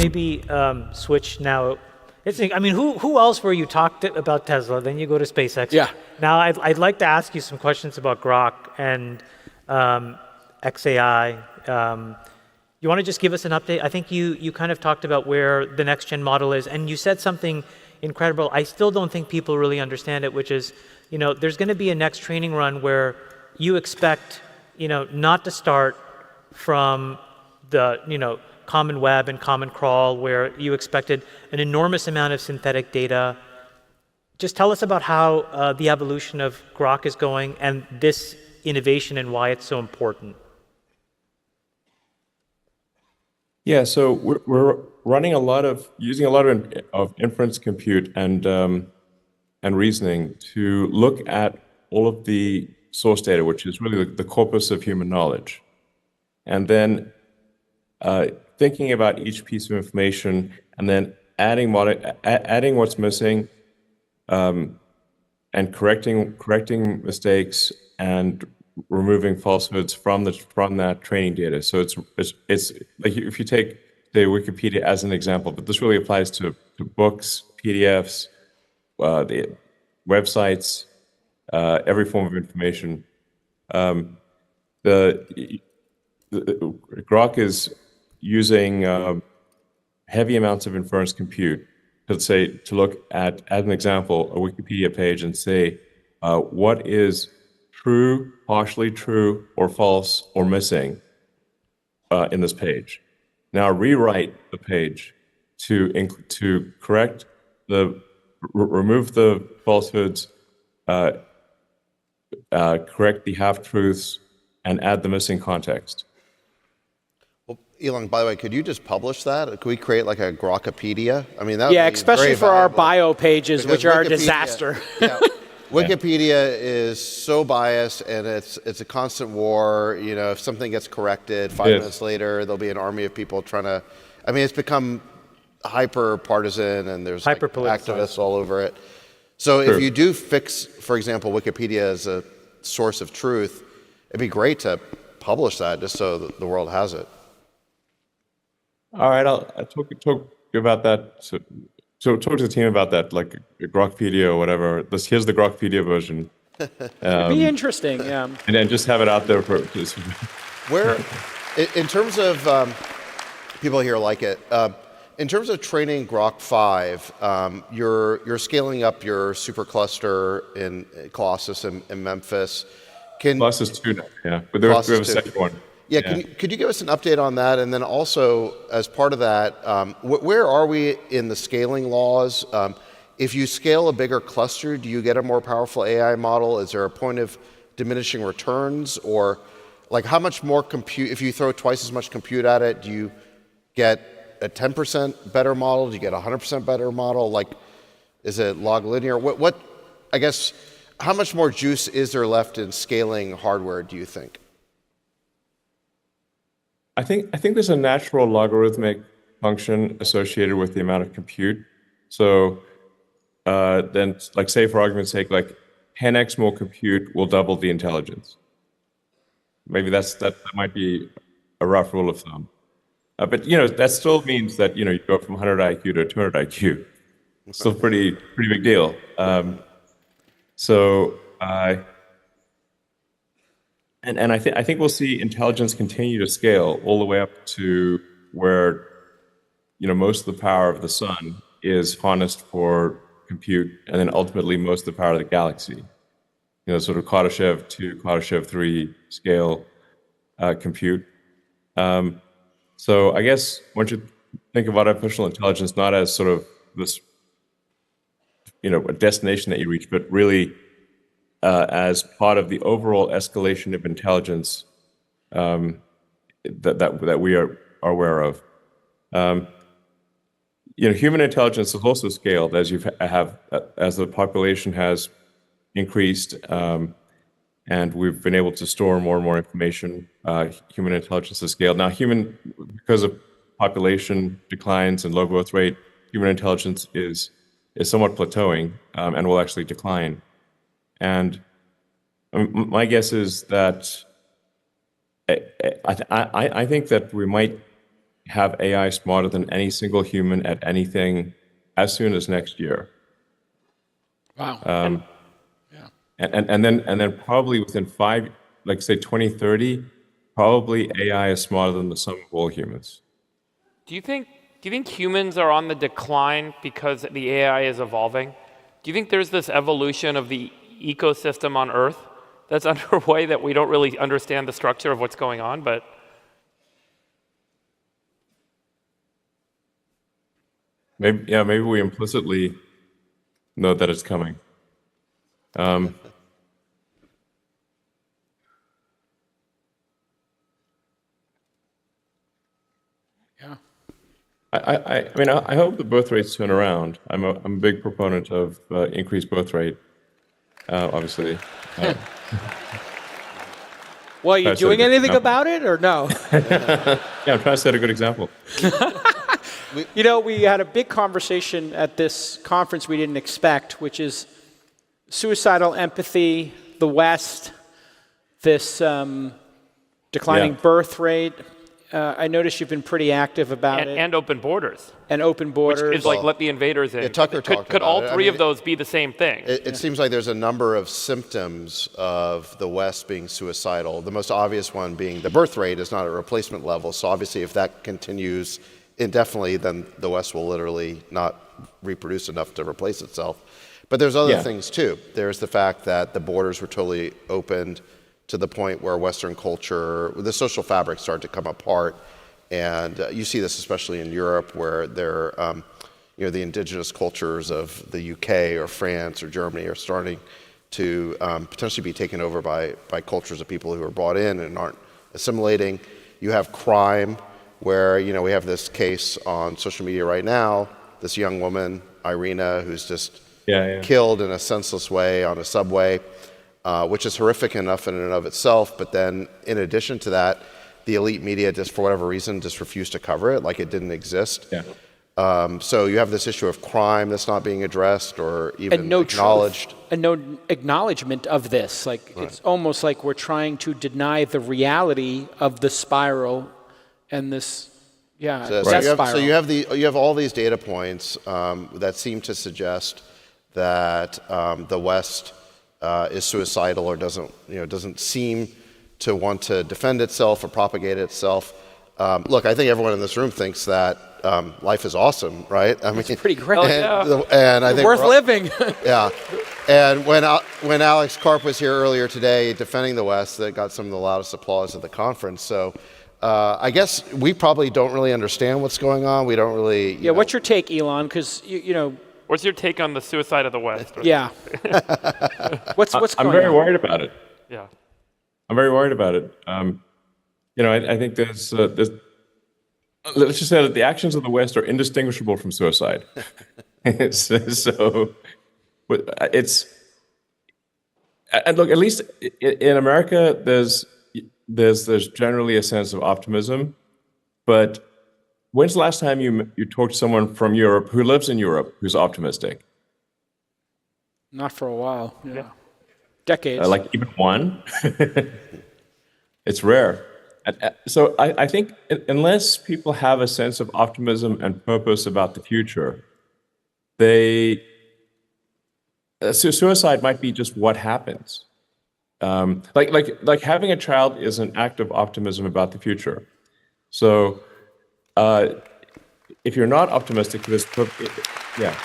maybe switch now. I mean, who else were you talked about Tesla? Then you go to SpaceX. Yeah. Now I'd like to ask you some questions about Grok and XAI. You want to just give us an update? I think you kind of talked about where the next gen model is, and you said something incredible. I still don't think people really understand it, which is, there's going to be a next training run where you expect, not to start from the, common web and common crawl where you expected an enormous amount of synthetic data. Just tell us about how the evolution of Grok is going and this innovation and why it's so important. Yeah, so we're running using a lot of inference compute and reasoning to look at all of the source data, which is really the corpus of human knowledge, and then thinking about each piece of information and then adding what's missing, and correcting mistakes and removing falsehoods from that training data. So it's like if you take the Wikipedia as an example, but this really applies to books, PDFs, the websites, every form of information. The Grok is using heavy amounts of inference compute to look at, as an example, a Wikipedia page and say what is true, partially true, or false, or missing in this page. Now rewrite the page to correct remove the falsehoods, correct the half-truths, and add the missing context. Well, Elon, by the way, could you just publish that? Could we create like a Grokopedia? I mean, that Yeah, would be especially very for our valuable. bio pages, Because which are a Wikipedia- disaster. Yeah, Wikipedia is so biased, and it's a constant war. If something gets corrected, 5 minutes later, there'll be an army of people trying to. I mean, it's become hyper partisan, and there's like activists all over it. So if you do fix, for example, Wikipedia as a source of truth, it'd be great to publish that just so that the world has it. All right, I'll talk about that. So talk to the team about that, like a Grokpedia or whatever. Here's the Grokpedia version. It'd be interesting, yeah. And then just have it out there for. Where, in terms of people here like it. In terms of training Grok 5, you're scaling up your supercluster in Colossus and Memphis. Colossus 2 now, yeah. But we have a second one. Yeah, could you give us an update on that? And then also, as part of that, where are we in the scaling laws? If you scale a bigger cluster, do you get a more powerful AI model? Is there a point of diminishing returns? Or like how much more compute, if you throw twice as much compute at it, do you get a 10% better model? Do you get a 100% better model? Like, is it log linear? I guess, how much more juice is there left in scaling hardware, do you think? I think there's a natural logarithmic function associated with the amount of compute. So then, like, say for argument's sake, like 10x more compute will double the intelligence. Maybe that might be a rough rule of thumb. But that still means that you go from 100 IQ to 200 IQ. It's still pretty big deal. And I think we'll see intelligence continue to scale all the way up to where most of the power of the sun is harnessed for compute, and then ultimately most of the power of the galaxy. Sort of Kardashev 2, Kardashev 3 scale compute. So I guess one should think of artificial intelligence not as sort of this, a destination that you reach, but really as part of the overall escalation of intelligence that we are aware of. Human intelligence has also scaled as as the population has increased, and we've been able to store more and more information. Human intelligence has scaled. Now, because of population declines and low growth rate, human intelligence is somewhat plateauing and will actually decline. And my guess is that I think that we might have AI smarter than any single human at anything as soon as next year. Wow. And then probably within like say 2030, probably AI is smarter than the sum of all humans. Do you think humans are on the decline because the AI is evolving? Do you think there's this evolution of the ecosystem on Earth that's underway that we don't really understand the structure of what's going on, but maybe we implicitly know that it's coming. Yeah. I mean, I hope the birth rates turn around. I'm a big proponent of increased birth rate, obviously. Well, are you Try to set a doing good anything example. about it or no? Yeah, I'm trying to set a good example. You know, we had a big conversation at this conference we didn't expect, which is suicidal empathy, the West, this declining Yeah. birth rate. I noticed you've been pretty active about it. and open borders, And open borders. which is like let the invaders in. Yeah, Tucker talked could about all it. I three mean, of those be the same thing? It seems like there's a number of symptoms of the West being suicidal. The most obvious one being the birth rate is not at replacement level. So obviously, if that continues indefinitely, then the West will literally not reproduce enough to replace itself. But there's other Yeah. things too. There's the fact that the borders were totally opened to the point where Western culture, the social fabric started to come apart. And you see this especially in Europe, where the indigenous cultures of the UK or France or Germany are starting to potentially be taken over by cultures of people who are brought in and aren't assimilating. You have crime, where we have this case on social media right now, this young woman, Irina, who's just killed in a senseless way on a subway, which is horrific enough in and of itself. But then in addition to that, the elite media just, for whatever reason, just refused to cover it like it didn't exist. Yeah. So you have this issue of crime that's not being addressed or even and no acknowledged. truth, and no acknowledgement of this. Like it's almost like we're trying to deny the reality of the spiral and this, death spiral. So you have all these data points that seem to suggest that the West is suicidal or doesn't seem to want to defend itself or propagate itself. Look, I think everyone in this room thinks that life is awesome, right? I mean, It's pretty great. and I think Worth living. Yeah. And when Alex Karp was here earlier today defending the West, that got some of the loudest applause at the conference. So I guess we probably don't really understand what's going on. We don't really. Yeah. What's your take, Elon? Because What's your take on the suicide of the West? Yeah. what's going on? I'm very worried about it. Yeah. I'm very worried about it. I think there's let's just say that the actions of the West are indistinguishable from suicide. So it's, and look, at least in America, there's generally a sense of optimism. But when's the last time you talked to someone from Europe who lives in Europe who's optimistic? Not for a while. Yeah. Decades. Like even one? It's rare. So I think unless people have a sense of optimism and purpose about the future, suicide might be just what happens. Like having a child is an act of optimism about the future. So if you're not optimistic, yeah.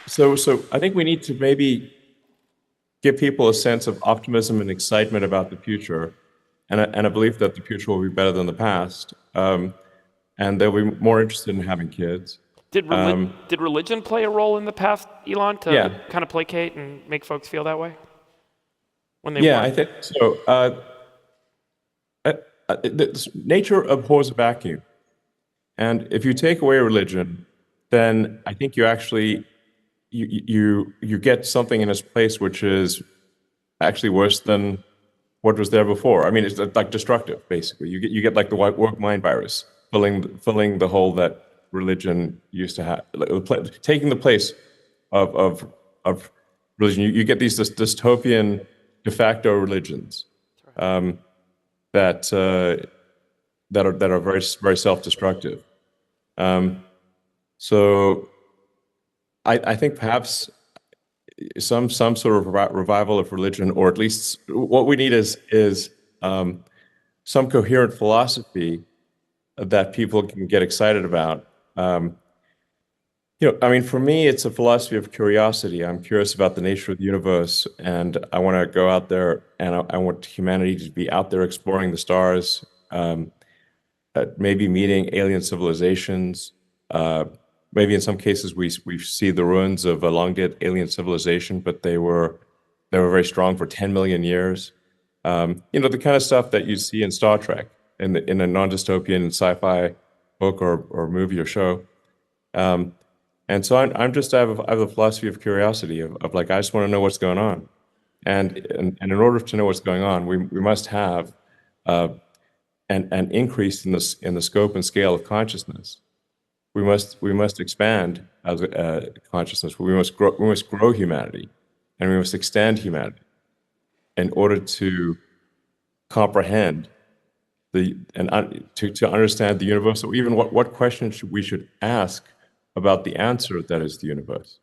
So I think we need to maybe give people a sense of optimism and excitement about the future, and a belief that the future will be better than the past, and they'll be more interested in having kids. Did religion play a role in the past, Elon, to kind of placate and make folks feel that way? When they I think so. Nature abhors a vacuum, and if you take away religion, then I think you actually you get something in its place which is actually worse than what was there before. I mean, it's like destructive, basically. You get like the woke mind virus, filling the hole that religion used to have, taking the place of religion. You get these dystopian de facto religions. that are very self-destructive. So I think perhaps some sort of revival of religion, or at least what we need is some coherent philosophy that people can get excited about. I mean, for me, it's a philosophy of curiosity. I'm curious about the nature of the universe, and I want to go out there, and I want humanity to be out there exploring the stars, maybe meeting alien civilizations. Maybe in some cases we see the ruins of a long dead alien civilization, but they were very strong for 10 million years. The kind of stuff that you see in Star Trek, in a non-dystopian sci-fi book or movie or show. And so I have a philosophy of curiosity of like, I just want to know what's going on. And in order to know what's going on, we must have an increase in the scope and scale of consciousness. We must expand as consciousness. We must grow humanity, and we must extend humanity in order to comprehend to understand the universe, or even what questions we should ask about the answer that is the universe.